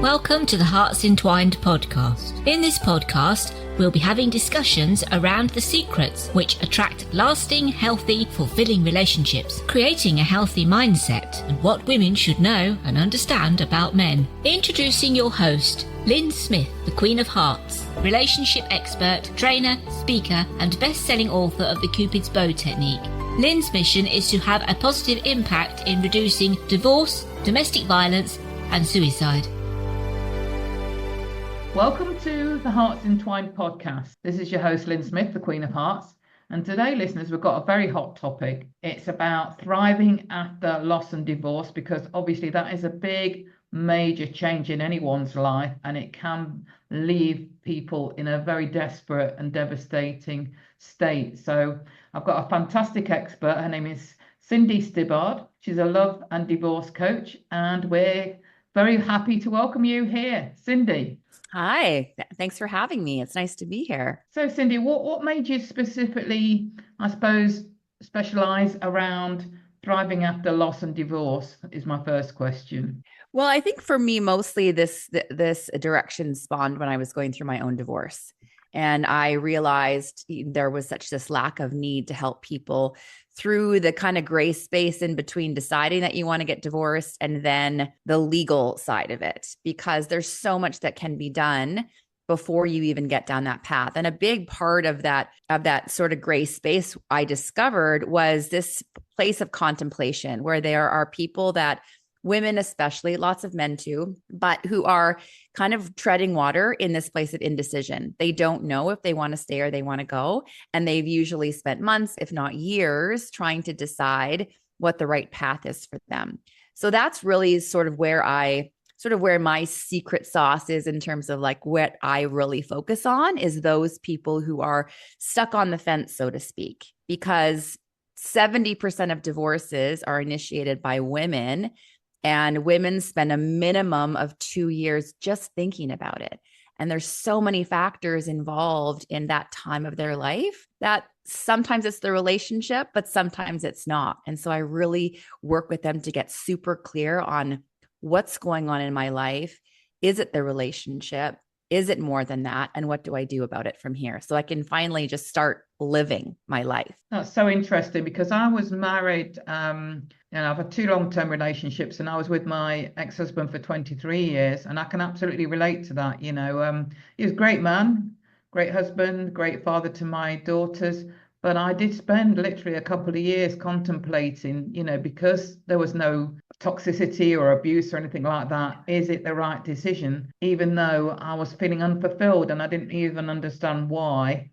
Welcome to the HEARTS Entwined podcast. In this podcast, we'll be having discussions around the secrets which attract lasting, healthy, fulfilling relationships, creating a healthy mindset, and what women should know and understand about men. Introducing your host, Lyn Smith, the Queen of Hearts, relationship expert, trainer, speaker, and best-selling author of the Cupid's Bow technique. Lyn's mission is to have a positive impact in reducing divorce, domestic violence, and suicide. Welcome to the HEARTS Entwined podcast. This is your host, Lyn Smith, the Queen of Hearts. And today, listeners, we've got a very hot topic. It's about thriving after loss and divorce, because obviously that is a big, major change in anyone's life, and it can leave people in a very desperate and devastating state. So I've got a fantastic expert. Her name is Cindy Stibbard. She's a love and divorce coach, and we're very happy to welcome you here, Cindy. Hi, thanks for having me. It's nice to be here. So, Cindy, what made you specifically, I suppose, specialize around thriving after loss and divorce is my first question. Well, I think for me, mostly this direction spawned when I was going through my own divorce. And I realized there was such this lack of need to help people through the kind of gray space in between deciding that you want to get divorced and then the legal side of it, because there's so much that can be done before you even get down that path. And a big part of that sort of gray space I discovered was this place of contemplation, where there are people that, women especially, lots of men too, but who are kind of treading water in this place of indecision. They don't know if they want to stay or they want to go. And they've usually spent months, if not years, trying to decide what the right path is for them. So that's really sort of where my secret sauce is, in terms of like what I really focus on, is those people who are stuck on the fence, so to speak, because 70% of divorces are initiated by women. And women spend a minimum of 2 years just thinking about it. And there's so many factors involved in that time of their life that sometimes it's the relationship, but sometimes it's not. And so I really work with them to get super clear on what's going on in my life. Is it the relationship? Is it more than that? And what do I do about it from here? So I can finally just start living my life. That's so interesting, because I was married, I've had 2 long-term relationships, and I was with my ex-husband for 23 years. And I can absolutely relate to that. He was a great man, great husband, great father to my daughters. But I did spend literally a couple of years contemplating, because there was no toxicity or abuse or anything like that, is it the right decision? Even though I was feeling unfulfilled and I didn't even understand why,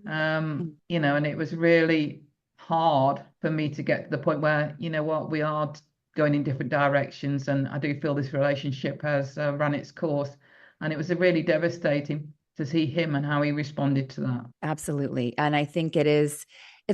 and it was really hard for me to get to the point where, we are going in different directions. And I do feel this relationship has run its course. And it was really devastating to see him and how he responded to that. Absolutely. And I think it's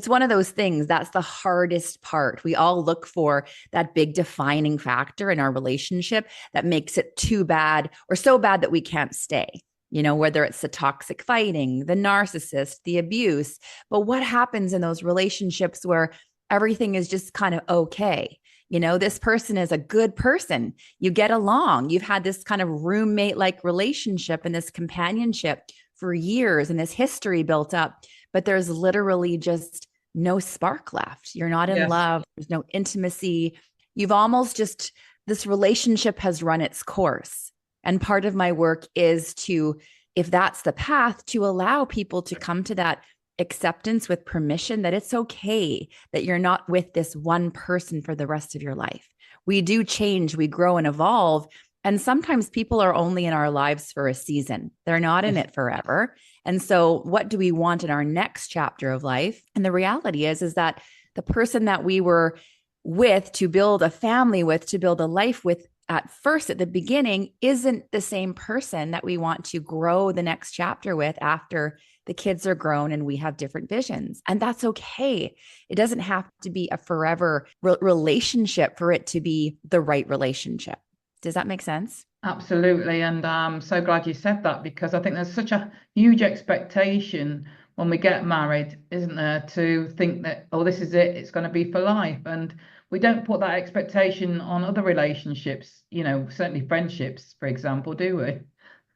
one of those things that's the hardest part. We all look for that big defining factor in our relationship that makes it too bad or so bad that we can't stay, whether it's the toxic fighting, the narcissist, the abuse. But what happens in those relationships where everything is just kind of okay? This person is a good person. You get along. You've had this kind of roommate-like relationship and this companionship for years and this history built up, but there's literally just no spark left. You're not in love. There's no intimacy. You've almost just, this relationship has run its course. And part of my work is to, if that's the path, to allow people to come to that acceptance with permission that it's okay that you're not with this one person for the rest of your life. We do change, we grow and evolve. And sometimes people are only in our lives for a season. They're not in it forever. And so what do we want in our next chapter of life? And the reality is that the person that we were with to build a family with, to build a life with at the beginning, isn't the same person that we want to grow the next chapter with after the kids are grown and we have different visions. And that's okay. It doesn't have to be a forever relationship for it to be the right relationship. Does that make sense? Absolutely. And I'm so glad you said that, because I think there's such a huge expectation when we get married, isn't there, to think that, oh, this is it, it's going to be for life. And we don't put that expectation on other relationships, certainly friendships, for example, do we?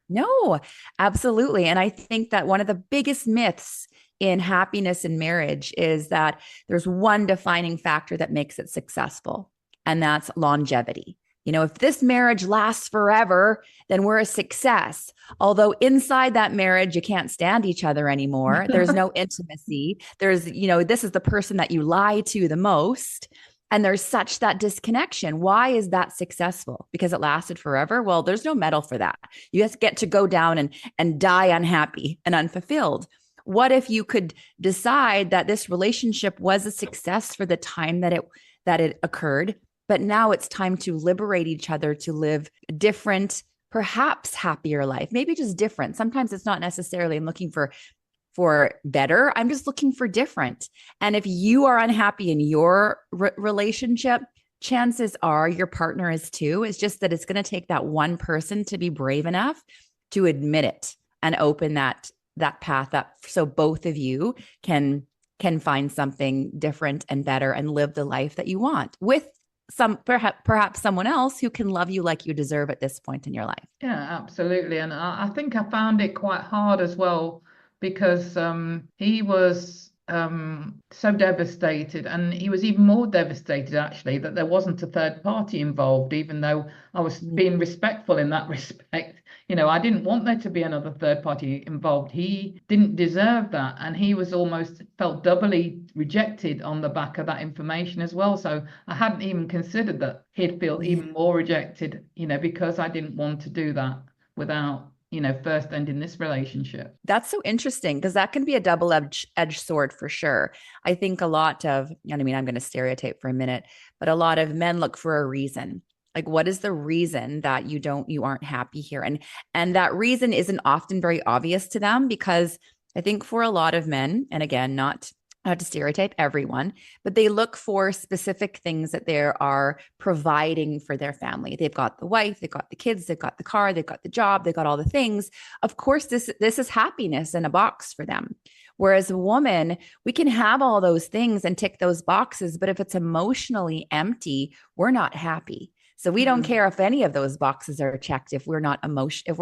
No, absolutely. And I think that one of the biggest myths in happiness in marriage is that there's one defining factor that makes it successful, and that's longevity. If this marriage lasts forever, then we're a success. Although inside that marriage, you can't stand each other anymore. There's no intimacy. This is the person that you lie to the most. And there's such that disconnection. Why is that successful? Because it lasted forever? Well, there's no medal for that. You just get to go down and die unhappy and unfulfilled. What if you could decide that this relationship was a success for the time that it occurred, but now it's time to liberate each other to live a different, perhaps happier life, maybe just different. Sometimes it's not necessarily I'm looking for better. I'm just looking for different. And if you are unhappy in your relationship, chances are your partner is too. It's just that it's going to take that one person to be brave enough to admit it and open that path up so both of you can find something different and better and live the life that you want with perhaps someone else who can love you like you deserve at this point in your life. Yeah, absolutely. And I think I found it quite hard as well, because he was so devastated, and he was even more devastated actually that there wasn't a third party involved, even though I was being respectful in that respect. I didn't want there to be another third party involved. He didn't deserve that, and he was almost felt doubly rejected on the back of that information as well. So I hadn't even considered that he'd feel even more rejected, because I didn't want to do that without first ending this relationship. That's so interesting, because that can be a double-edged sword for sure. I think a lot of, I'm going to stereotype for a minute, but a lot of men look for a reason. Like, what is the reason that you aren't happy here? And that reason isn't often very obvious to them, because I think for a lot of men, and again, not to stereotype everyone, but they look for specific things that they are providing for their family. They've got the wife, they've got the kids, they've got the car, they've got the job, they've got all the things. Of course, this is happiness in a box for them. Whereas a woman, we can have all those things and tick those boxes, but if it's emotionally empty, we're not happy. So we don't care if any of those boxes are checked if we're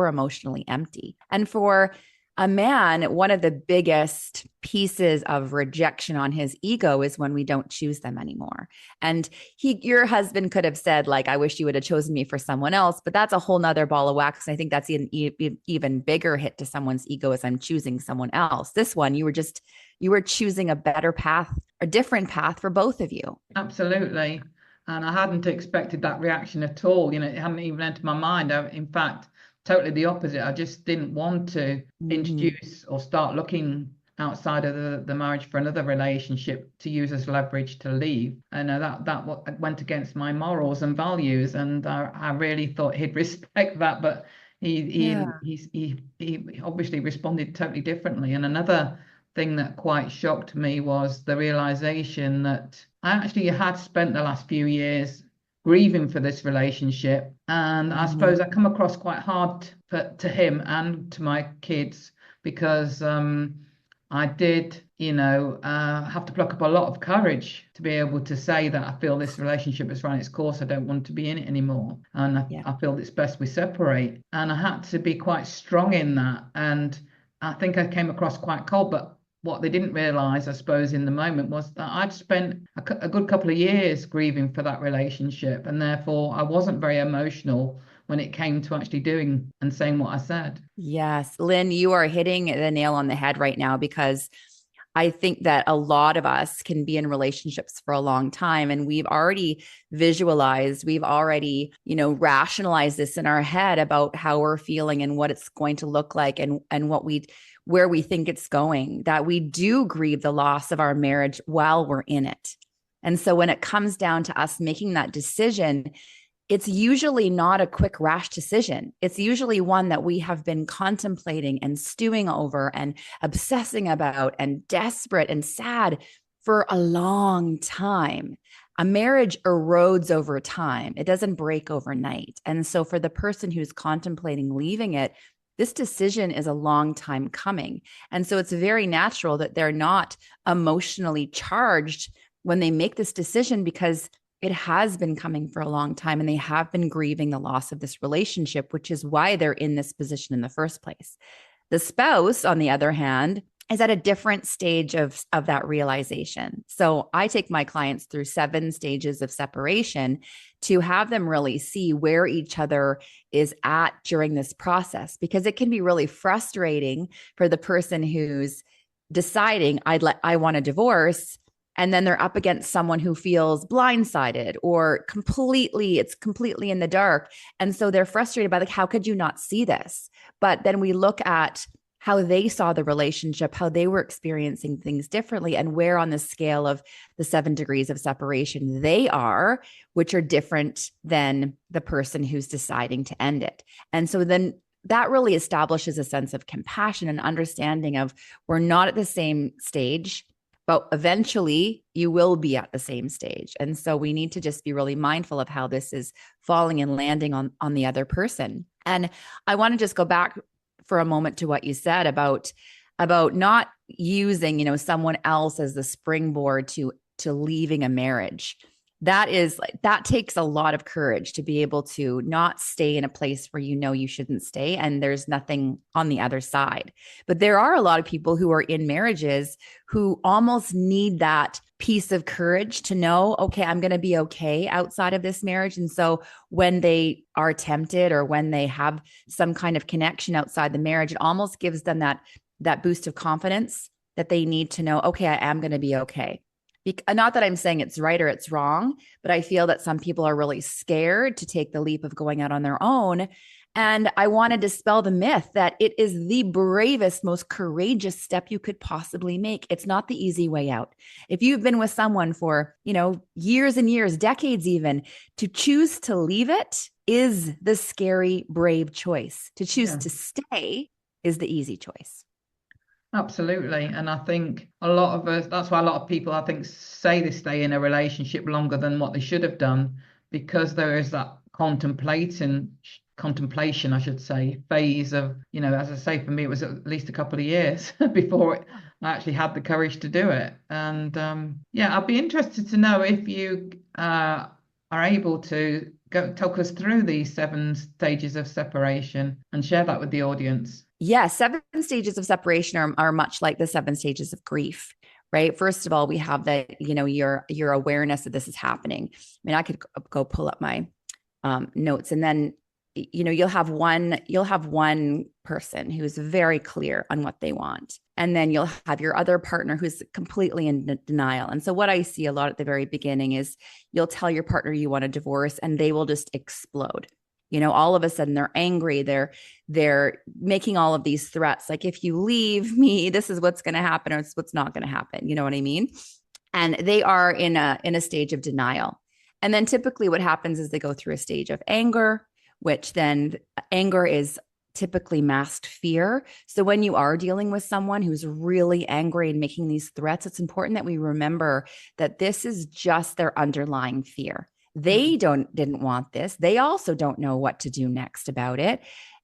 emotionally empty. And for a man, one of the biggest pieces of rejection on his ego is when we don't choose them anymore. And your husband could have said, like, I wish you would have chosen me for someone else, but that's a whole nother ball of wax. I think that's an even bigger hit to someone's ego as I'm choosing someone else. This one, you were choosing a better path, a different path for both of you. Absolutely. And I hadn't expected that reaction at all. It hadn't even entered my mind. In fact, totally the opposite. I just didn't want to introduce or start looking outside of the marriage for another relationship to use as leverage to leave. And that went against my morals and values. And I really thought he'd respect that, but he obviously responded totally differently. And another thing that quite shocked me was the realization that I actually had spent the last few years grieving for this relationship. And I suppose I come across quite hard to him and to my kids, because I did, have to pluck up a lot of courage to be able to say that I feel this relationship has run its course. I don't want to be in it anymore. And I feel it's best we separate. And I had to be quite strong in that. And I think I came across quite cold, but what they didn't realize, I suppose, in the moment was that I'd spent a good couple of years grieving for that relationship. And therefore, I wasn't very emotional when it came to actually doing and saying what I said. Yes. Lyn, you are hitting the nail on the head right now, because I think that a lot of us can be in relationships for a long time, and we've already visualized, we've already, rationalized this in our head about how we're feeling and what it's going to look like and where we think it's going, that we do grieve the loss of our marriage while we're in it. And so when it comes down to us making that decision, it's usually not a quick, rash decision. It's usually one that we have been contemplating and stewing over and obsessing about and desperate and sad for a long time. A marriage erodes over time. It doesn't break overnight. And so for the person who's contemplating leaving it, this decision is a long time coming. And so it's very natural that they're not emotionally charged when they make this decision, because it has been coming for a long time, and they have been grieving the loss of this relationship, which is why they're in this position in the first place. The spouse, on the other hand, is at a different stage of that realization. So I take my clients through 7 stages of separation to have them really see where each other is at during this process, because it can be really frustrating for the person who's deciding I want a divorce, and then they're up against someone who feels blindsided or it's completely in the dark. And so they're frustrated by, like, how could you not see this? But then we look at how they saw the relationship, how they were experiencing things differently, and where on the scale of the 7 degrees of separation they are, which are different than the person who's deciding to end it. And so then that really establishes a sense of compassion and understanding of, we're not at the same stage, but eventually you will be at the same stage. And so we need to just be really mindful of how this is falling and landing on the other person. And I want to just go back for a moment to what you said about not using, someone else as the springboard to leaving a marriage. That takes a lot of courage to be able to not stay in a place where you shouldn't stay and there's nothing on the other side. But there are a lot of people who are in marriages who almost need that piece of courage to know, okay, I'm going to be okay outside of this marriage. And so when they are tempted or when they have some kind of connection outside the marriage, it almost gives them that boost of confidence that they need to know, okay, I am going to be okay. Not that I'm saying it's right or it's wrong, but I feel that some people are really scared to take the leap of going out on their own. And I want to dispel the myth that it is the bravest, most courageous step you could possibly make. It's not the easy way out. If you've been with someone for, years and years, decades even, to choose to leave it is the scary, brave choice. To choose to stay is the easy choice. Absolutely. And I think a lot of us, that's why a lot of people, I think, say they stay in a relationship longer than what they should have done, because there is that contemplation, I should say, phase of, as I say, for me, it was at least a couple of years before I actually had the courage to do it. And I'd be interested to know if you are able to talk us through these 7 stages of separation and share that with the audience. Yeah, 7 stages of separation are much like the 7 stages of grief, right? First of all, we have that, your awareness that this is happening. I mean, I could go pull up my notes, and then, you'll have one person who's very clear on what they want. And then you'll have your other partner who's completely in denial. And so what I see a lot at the very beginning is you'll tell your partner you want a divorce and they will just explode. All of a sudden they're angry. They're making all of these threats. Like, if you leave me, this is what's going to happen, or it's what's not going to happen. You know what I mean? And they are in a stage of denial. And then typically what happens is they go through a stage of anger, which then anger is typically masked fear. So when you are dealing with someone who's really angry and making these threats, it's important that we remember that this is just their underlying fear. They didn't want this. They also don't know what to do next about it.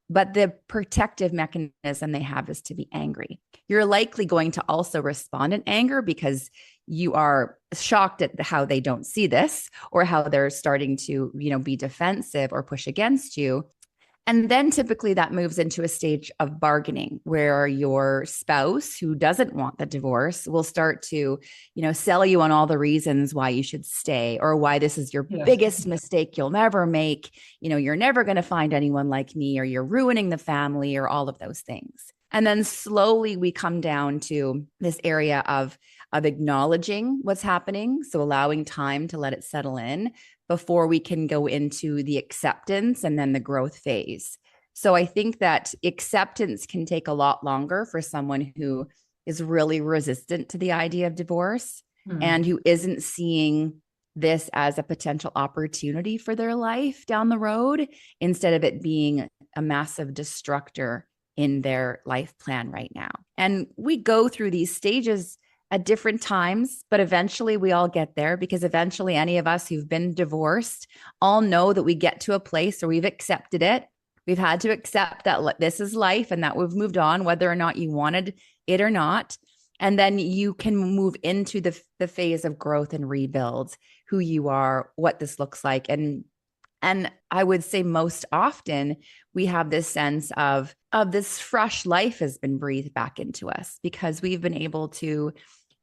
But the protective mechanism they have is to be angry. You're likely going to also respond in anger because you are shocked at how they don't see this, or how they're starting to, be defensive or push against you. And then typically that moves into a stage of bargaining where your spouse, who doesn't want the divorce, will start to, sell you on all the reasons why you should stay, or why this is your biggest mistake you'll never make. You're never going to find anyone like me, or you're ruining the family, or all of those things. And then slowly we come down to this area of acknowledging what's happening. So allowing time to let it settle in before we can go into the acceptance and then the growth phase. So I think that acceptance can take a lot longer for someone who is really resistant to the idea of divorce and who isn't seeing this as a potential opportunity for their life down the road, instead of it being a massive destructor in their life plan right now. And we go through these stages at different times, but eventually we all get there, because eventually any of us who've been divorced all know that we get to a place where we've accepted it. We've had to accept that this is life and that we've moved on, whether or not you wanted it or not. And then you can move into the phase of growth and rebuild, who you are, what this looks like. And I would say most often we have this sense of this fresh life has been breathed back into us because we've been able to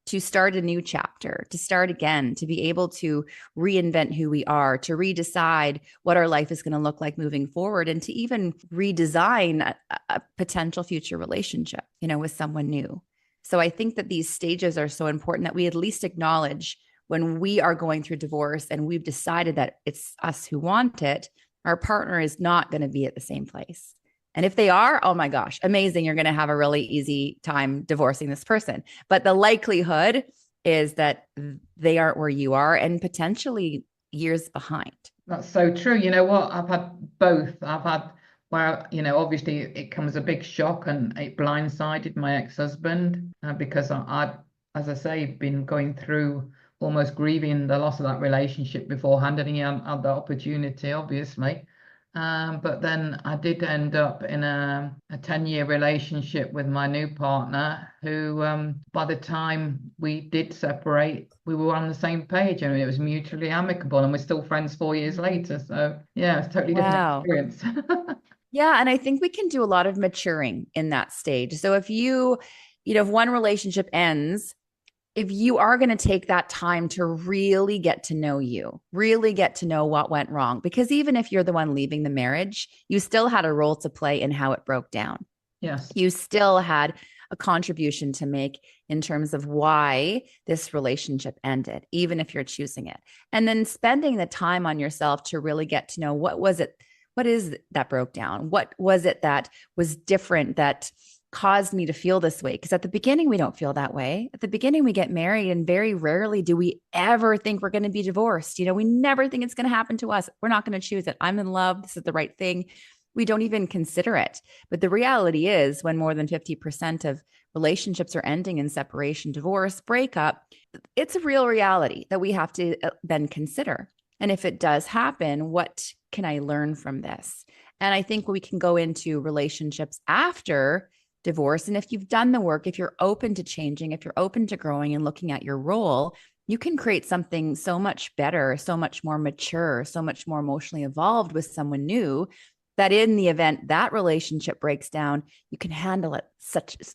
start a new chapter, to start again, to be able to reinvent who we are, to redecide what our life is going to look like moving forward, and to even redesign a potential future relationship, with someone new. So I think that these stages are so important that we at least acknowledge when we are going through divorce and we've decided that it's us who want it, our partner is not going to be at the same place. And if they are, oh my gosh, amazing. You're going to have a really easy time divorcing this person. But the likelihood is that they aren't where you are and potentially years behind. That's so true. You know what? I've had both. I've had where, obviously it comes a big shock and it blindsided my ex-husband because I, as I say, been going through almost grieving the loss of that relationship beforehand, and he had the opportunity, obviously. But then I did end up in a 10-year relationship with my new partner who, by the time we did separate, we were on the same page and it was mutually amicable, and we're still friends 4 years later. So yeah, it's a totally different experience. Yeah. And I think we can do a lot of maturing in that stage. So if if one relationship ends, if you are going to take that time to really get to know you, really get to know what went wrong, because even if you're the one leaving the marriage, you still had a role to play in how it broke down. Yes. You still had a contribution to make in terms of why this relationship ended, even if you're choosing it. And then spending the time on yourself to really get to know what is that broke down? What was it that was different that caused me to feel this way? Because at the beginning, we don't feel that way. At the beginning, we get married and very rarely do we ever think we're going to be divorced. We never think it's going to happen to us. We're not going to choose it. I'm in love. This is the right thing. We don't even consider it. But the reality is when more than 50% of relationships are ending in separation, divorce, breakup, it's a real reality that we have to then consider. And if it does happen, what can I learn from this? And I think we can go into relationships after divorce. And if you've done the work, if you're open to changing, if you're open to growing and looking at your role, you can create something so much better, so much more mature, so much more emotionally evolved with someone new, that in the event that relationship breaks down, you can handle it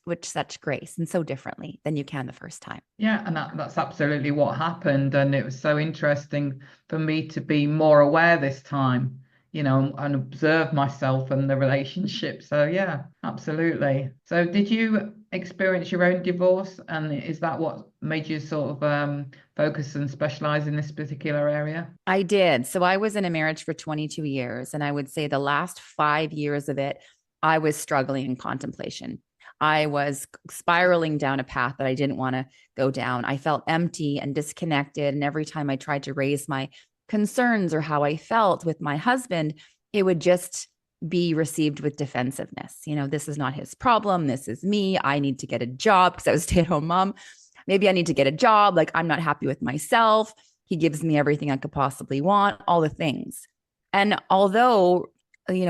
with such grace and so differently than you can the first time. Yeah, and that's absolutely what happened. And it was so interesting for me to be more aware this time, and observe myself and the relationship. So yeah, absolutely. So did you experience your own divorce? And is that what made you sort of focus and specialize in this particular area? I did. So I was in a marriage for 22 years. And I would say the last 5 years of it, I was struggling in contemplation. I was spiraling down a path that I didn't want to go down. I felt empty and disconnected. And every time I tried to raise my concerns or how I felt with my husband, it would just be received with defensiveness. This is not his problem. This is me. I need to get a job because I was a stay-at-home mom. Maybe I need to get a job. Like, I'm not happy with myself. He gives me everything I could possibly want, all the things. And although,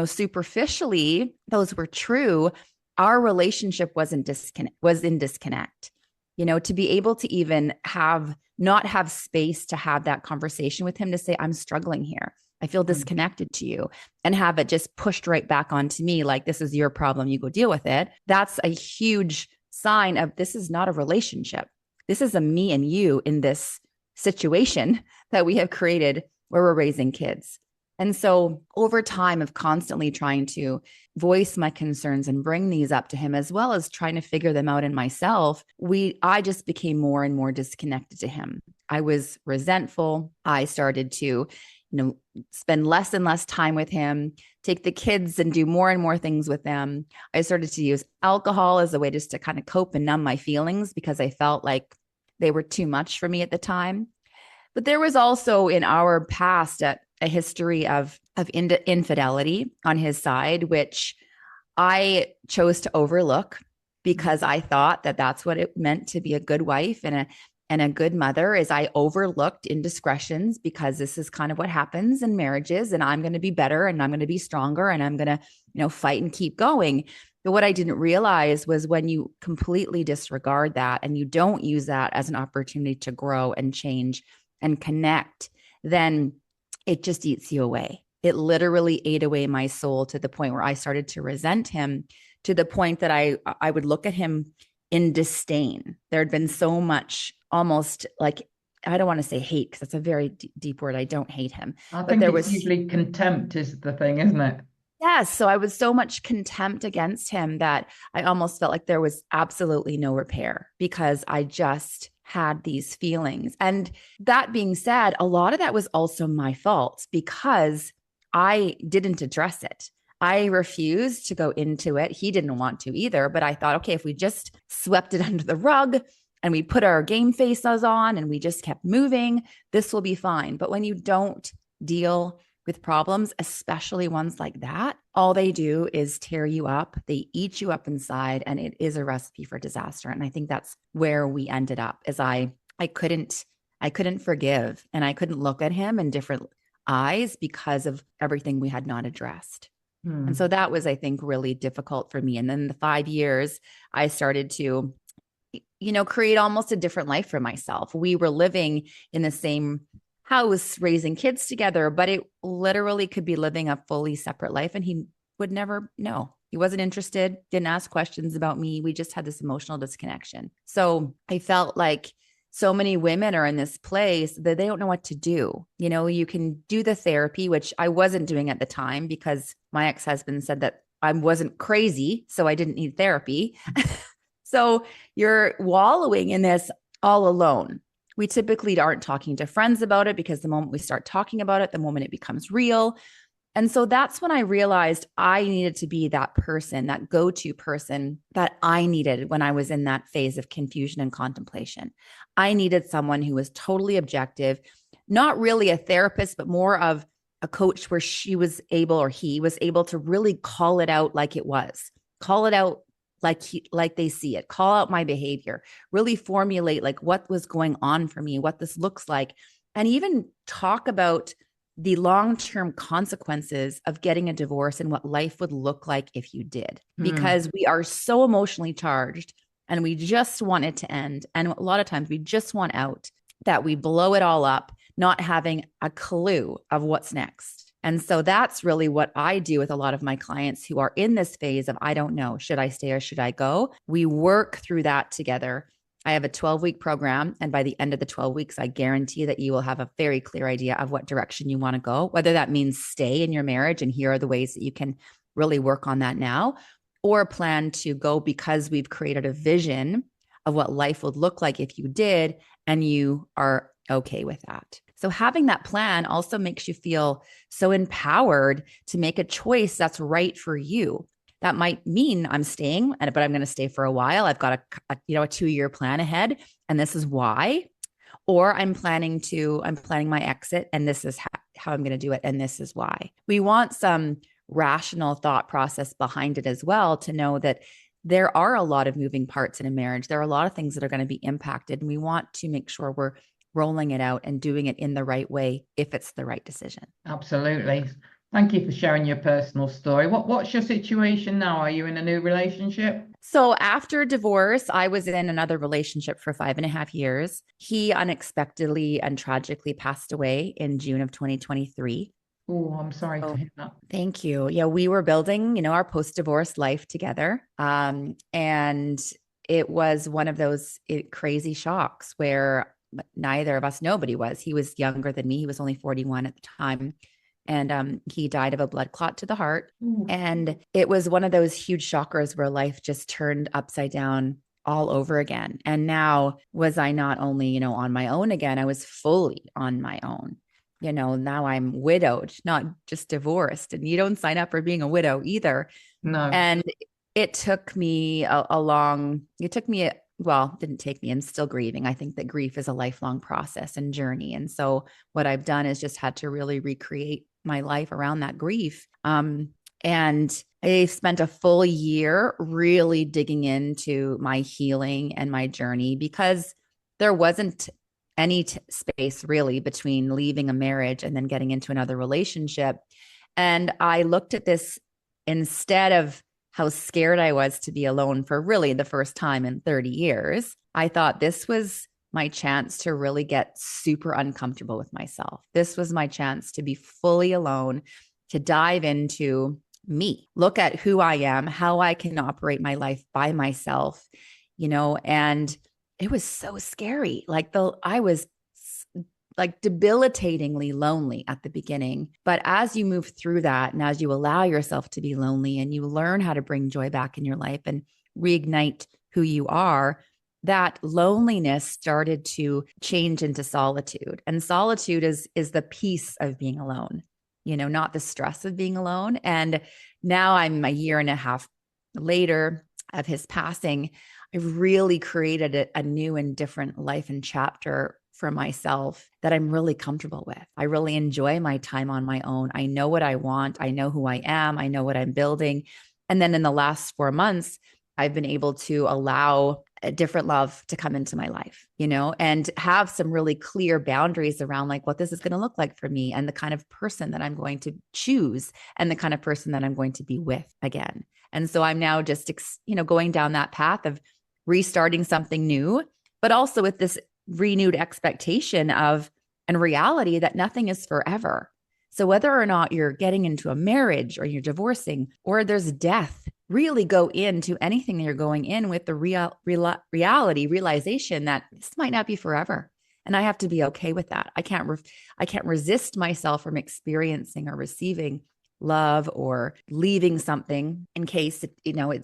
superficially those were true, our relationship was in disconnect. To be able to even not have space to have that conversation with him, to say, I'm struggling here. I feel disconnected to you, and have it just pushed right back onto me. Like, this is your problem. You go deal with it. That's a huge sign of this is not a relationship. This is a me and you in this situation that we have created where we're raising kids. And so over time of constantly trying to voice my concerns and bring these up to him, as well as trying to figure them out in myself, I just became more and more disconnected to him. I was resentful. I started to, spend less and less time with him, take the kids and do more and more things with them. I started to use alcohol as a way just to kind of cope and numb my feelings because I felt like they were too much for me at the time. But there was also in our past a history of infidelity on his side, which I chose to overlook because I thought that that's what it meant to be a good wife and a good mother. Is I overlooked indiscretions because this is kind of what happens in marriages, and I'm going to be better and I'm going to be stronger and I'm going to, fight and keep going. But what I didn't realize was when you completely disregard that and you don't use that as an opportunity to grow and change and connect, then it just eats you away. It literally ate away my soul to the point where I started to resent him, to the point that I would look at him in disdain. There had been so much, almost like, I don't want to say hate, because that's a very deep word. I don't hate him. I think it's usually contempt is the thing, isn't it? Yes. So I was so much contempt against him that I almost felt like there was absolutely no repair, because I just had these feelings. And that being said, a lot of that was also my fault, because I didn't address it. I refused to go into it. He didn't want to either, but I thought, okay, if we just swept it under the rug and we put our game faces on and we just kept moving, this will be fine. But when you don't deal with problems, especially ones like that, all they do is tear you up. They eat you up inside, and it is a recipe for disaster. And I think that's where we ended up, is I couldn't forgive, and I couldn't look at him in different eyes because of everything we had not addressed. And so that was, I think, really difficult for me. And then the 5 years, I started to, create almost a different life for myself. We were living in the same house, raising kids together, but it literally could be living a fully separate life. And he would never know. He wasn't interested, didn't ask questions about me. We just had this emotional disconnection. So I felt like so many women are in this place that they don't know what to do. You can do the therapy, which I wasn't doing at the time, because my ex-husband said that I wasn't crazy, so I didn't need therapy. So you're wallowing in this all alone. We typically aren't talking to friends about it, because the moment we start talking about it, the moment it becomes real. And so that's when I realized I needed to be that person, that go-to person that I needed when I was in that phase of confusion and contemplation. I needed someone who was totally objective, not really a therapist, but more of a coach, where she was able, or he was able, to really call it out like it was, call it out like they see it, call out my behavior, really formulate like what was going on for me, what this looks like, and even talk about the long-term consequences of getting a divorce and what life would look like if you did, because we are so emotionally charged and we just want it to end. And a lot of times we just want out, that we blow it all up, not having a clue of what's next. And so that's really what I do with a lot of my clients who are in this phase of, I don't know, should I stay or should I go? We work through that together. I have a 12-week program, and by the end of the 12 weeks, I guarantee that you will have a very clear idea of what direction you want to go, whether that means stay in your marriage, and here are the ways that you can really work on that now, or plan to go because we've created a vision of what life would look like if you did, and you are okay with that. So having that plan also makes you feel so empowered to make a choice that's right for you. That might mean I'm staying, but I'm going to stay for a while. I've got a 2-year plan ahead, and this is why. Or I'm planning my exit, and this is how I'm going to do it, and this is why. We want some rational thought process behind it as well, to know that there are a lot of moving parts in a marriage. There are a lot of things that are going to be impacted, and we want to make sure we're rolling it out and doing it in the right way if it's the right decision. Absolutely. Thank you for sharing your personal story. What's your situation now? Are you in a new relationship? So after divorce, I was in another relationship for 5.5 years. He unexpectedly and tragically passed away in June of 2023. Oh, I'm sorry to hear that. Thank you. Yeah, we were building, our post-divorce life together. And it was one of those crazy shocks where neither of us, nobody was. He was younger than me. He was only 41 at the time. And he died of a blood clot to the heart. And it was one of those huge shockers where life just turned upside down all over again. And now was I not only, on my own again, I was fully on my own. Now I'm widowed, not just divorced. And you don't sign up for being a widow either. No. And it took me didn't take me. I'm still grieving. I think that grief is a lifelong process and journey. And so what I've done is just had to really recreate my life around that grief. And I spent a full year really digging into my healing and my journey, because there wasn't any space really between leaving a marriage and then getting into another relationship. And I looked at this, instead of how scared I was to be alone for really the first time in 30 years, I thought this was my chance to really get super uncomfortable with myself. This was my chance to be fully alone, to dive into me, look at who I am, how I can operate my life by myself, and it was so scary. I was like debilitatingly lonely at the beginning. But as you move through that and as you allow yourself to be lonely and you learn how to bring joy back in your life and reignite who you are, that loneliness started to change into solitude. And solitude is the peace of being alone, not the stress of being alone. And now I'm a year and a half later of his passing. I've really created a new and different life and chapter for myself that I'm really comfortable with. I really enjoy my time on my own. I know what I want. I know who I am. I know what I'm building. And then in the last 4 months, I've been able to allow a different love to come into my life, and have some really clear boundaries around like what this is going to look like for me and the kind of person that I'm going to choose and the kind of person that I'm going to be with again. And so I'm now just, going down that path of restarting something new, but also with this renewed expectation of and reality that nothing is forever. So whether or not you're getting into a marriage or you're divorcing or there's death, really go into anything that you're going in with the realization that this might not be forever. And I have to be okay with that. I can't resist myself from experiencing or receiving love or leaving something in case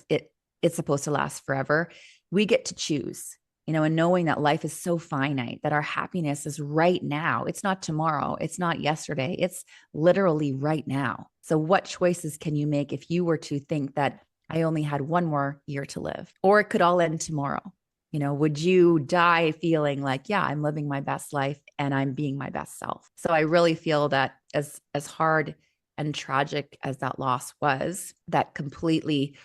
it's supposed to last forever. We get to choose. And knowing that life is so finite, that our happiness is right now. It's not tomorrow. It's not yesterday. It's literally right now. So what choices can you make if you were to think that I only had one more year to live, or it could all end tomorrow? Would you die feeling like, yeah, I'm living my best life and I'm being my best self? So I really feel that as hard and tragic as that loss was, that completely,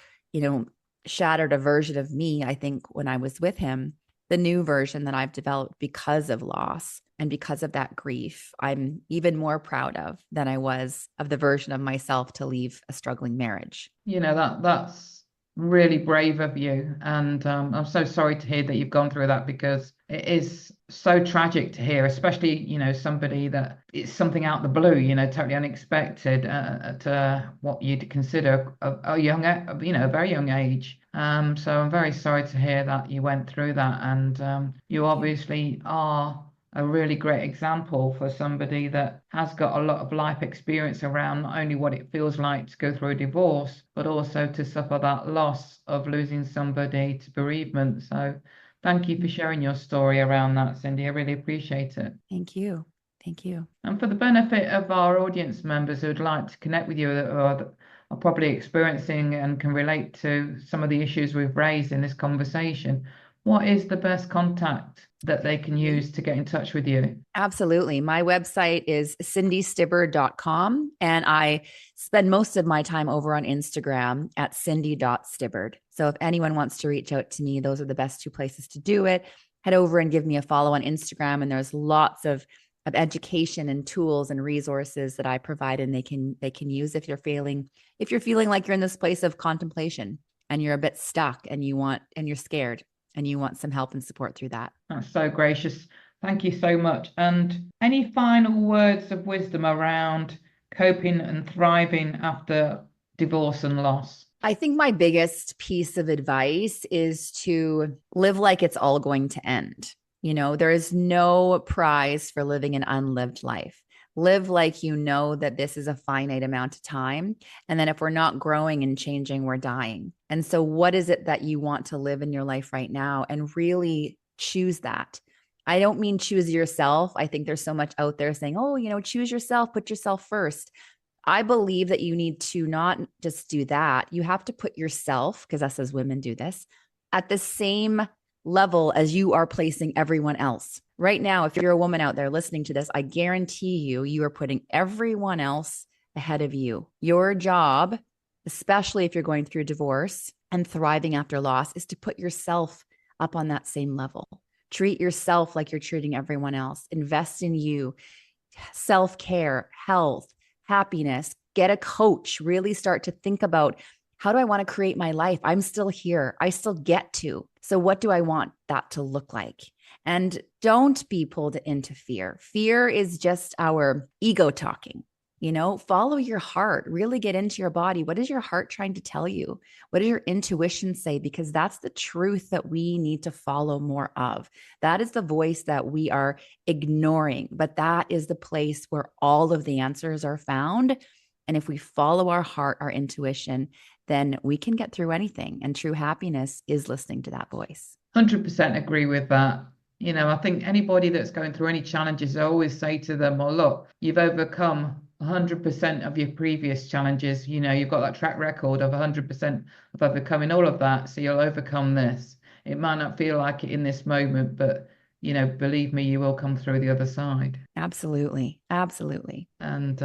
shattered a version of me. I think when I was with him, the new version that I've developed because of loss and because of that grief, I'm even more proud of than I was of the version of myself to leave a struggling marriage. That's really brave of you. And I'm so sorry to hear that you've gone through that, because it is so tragic to hear, especially, somebody that it's something out the blue, totally unexpected to what you'd consider a young, a very young age. So I'm very sorry to hear that you went through that. And you obviously are a really great example for somebody that has got a lot of life experience around not only what it feels like to go through a divorce, but also to suffer that loss of losing somebody to bereavement. So thank you for sharing your story around that, Cindy. I really appreciate it. Thank you. Thank you. And for the benefit of our audience members who'd like to connect with you or are probably experiencing and can relate to some of the issues we've raised in this conversation, what is the best contact that they can use to get in touch with you? Absolutely. My website is cindystibbard.com, and I spend most of my time over on Instagram at cindy.stibbard. So if anyone wants to reach out to me, those are the best two places to do it. Head over and give me a follow on Instagram, and there's lots of education and tools and resources that I provide, and they can use if you're feeling like you're in this place of contemplation and you're a bit stuck and you're scared and you want some help and support through that. That's so gracious. Thank you so much. And any final words of wisdom around coping and thriving after divorce and loss? I think my biggest piece of advice is to live like it's all going to end. There is no prize for living an unlived life. Live like you know that this is a finite amount of time. And then if we're not growing and changing, we're dying. And so what is it that you want to live in your life right now? And really choose that. I don't mean choose yourself. I think there's so much out there saying, choose yourself, put yourself first. I believe that you need to not just do that. You have to put yourself, because us as women do this, at the same level as you are placing everyone else. Right now, if you're a woman out there listening to this, I guarantee you are putting everyone else ahead of you. Your job, especially if you're going through divorce and thriving after loss, is to put yourself up on that same level. Treat yourself like you're treating everyone else. Invest in you, self-care, health, happiness. Get a coach. Really start to think about, how do I want to create my life? I'm still here. I still get to. So what do I want that to look like? And don't be pulled into fear. Fear is just our ego talking. Follow your heart, really get into your body. What is your heart trying to tell you? What does your intuition say? Because that's the truth that we need to follow more of. That is the voice that we are ignoring, but that is the place where all of the answers are found. And if we follow our heart, our intuition, then we can get through anything. And true happiness is listening to that voice. 100% agree with that. I think anybody that's going through any challenges, I always say to them, well, look, you've overcome 100% of your previous challenges. You've got that track record of 100% of overcoming all of that. So you'll overcome this. It might not feel like it in this moment, but, believe me, you will come through the other side. Absolutely. Absolutely. And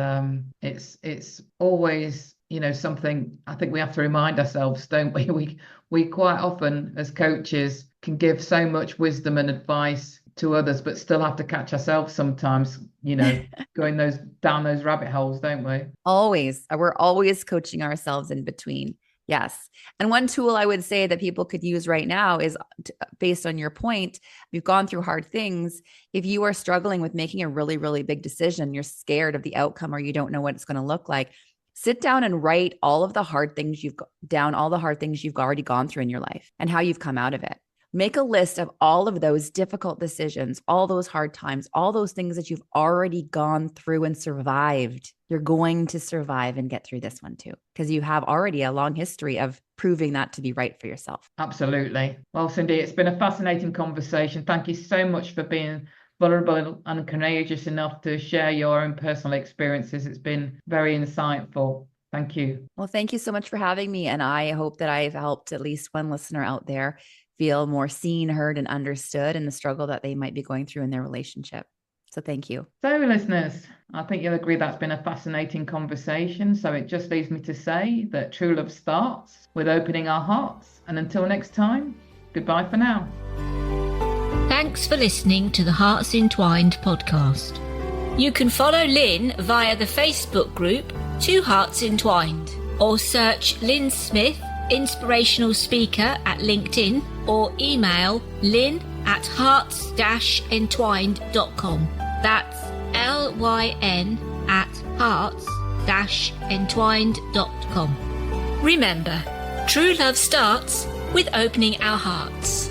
it's always, something I think we have to remind ourselves, don't we? We quite often as coaches can give so much wisdom and advice to others, but still have to catch ourselves sometimes, going down those rabbit holes, don't we? Always. We're always coaching ourselves in between. Yes. And one tool I would say that people could use right now is based on your point. You've gone through hard things. If you are struggling with making a really, really big decision, you're scared of the outcome or you don't know what it's going to look like, sit down and write all of the hard things you've already gone through in your life and how you've come out of it. Make a list of all of those difficult decisions, all those hard times, all those things that you've already gone through and survived. You're going to survive and get through this one too, because you have already a long history of proving that to be right for yourself. Absolutely. Well, Cindy, it's been a fascinating conversation. Thank you so much for being vulnerable and courageous enough to share your own personal experiences. It's been very insightful. Thank you. Well, thank you so much for having me. And I hope that I've helped at least one listener out there feel more seen, heard, and understood in the struggle that they might be going through in their relationship. So thank you. So listeners, I think you'll agree that's been a fascinating conversation. So it just leaves me to say that true love starts with opening our hearts. And until next time, goodbye for now. Thanks for listening to the Hearts Entwined podcast. You can follow Lyn via the Facebook group Two Hearts Entwined, or search Lyn Smith, inspirational speaker, at LinkedIn, or email lyn@hearts-entwined.com. That's LYN@hearts-entwined.com. Remember, true love starts with opening our hearts.